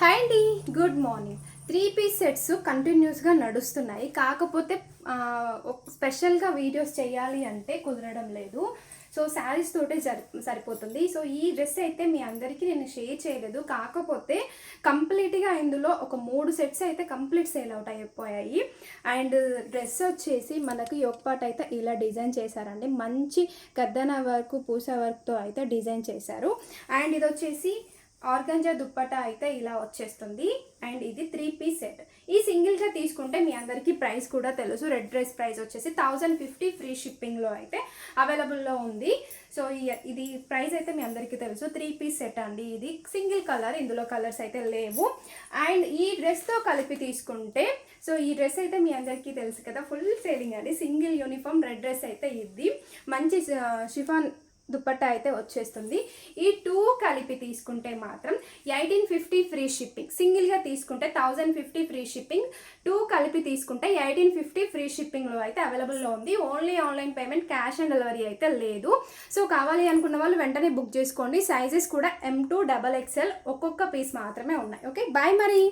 Hi అండి, good morning. 3 piece sets కంటిన్యూస్గా నడుస్తున్నాయి. కాకపోతే స్పెషల్గా వీడియోస్ చేయాలి అంటే కుదరడం లేదు. సో శారీస్ తోటే సరిపోతుంది. సో ఈ డ్రెస్ అయితే మీ అందరికీ నేను షేర్ చేయలేదు. కాకపోతే కంప్లీట్గా ఇందులో ఒక 3 సెట్స్ అయితే కంప్లీట్ సేల్ అవుట్ అయిపోయాయి. అండ్ డ్రెస్ వచ్చేసి మనకు యోగపాట్ అయితే ఇలా డిజైన్ చేశారండి. మంచి గద్దన వర్క్, పూస వర్క్తో అయితే డిజైన్ చేశారు. అండ్ ఇది వచ్చేసి ఆర్గంజా దుప్పటా అయితే ఇలా వచ్చేస్తుంది. అండ్ ఇది 3 పీస్ సెట్. ఈ సింగిల్గా తీసుకుంటే మీ అందరికీ ప్రైస్ కూడా తెలుసు. రెడ్ డ్రెస్ ప్రైస్ వచ్చేసి 1050 ఫ్రీ షిప్పింగ్లో అయితే అవైలబుల్లో ఉంది. సో ఇది ప్రైస్ అయితే మీ అందరికీ తెలుసు. 3 పీస్ సెట్ అండి. ఇది సింగిల్ కలర్, ఇందులో కలర్స్ అయితే లేవు. అండ్ ఈ డ్రెస్తో కలిపి తీసుకుంటే, సో ఈ డ్రెస్ అయితే మీ అందరికీ తెలుసు కదా, ఫుల్ సేలింగ్ అండి. సింగిల్ యూనిఫామ్ రెడ్ డ్రెస్ అయితే ఇది. మంచి షిఫాన్ దుపట్టా అయితే వచ్చేస్తుంది. ఈ 2 కలిపి తీసుకుంటే మాత్రం 1850 ఫ్రీ షిప్పింగ్. సింగిల్గా తీసుకుంటే 1050 ఫ్రీ షిప్పింగ్. 2 కలిపి తీసుకుంటే 1850 ఫ్రీ షిప్పింగ్లో అయితే అవైలబుల్లో ఉంది. Only online payment, cash on delivery అయితే లేదు. సో కావాలి అనుకున్న వాళ్ళు వెంటనే బుక్ చేసుకోండి. సైజెస్ కూడా M2 XXL ఒక్కొక్క పీస్ మాత్రమే ఉన్నాయి. ఓకే, బాయ్ మరి.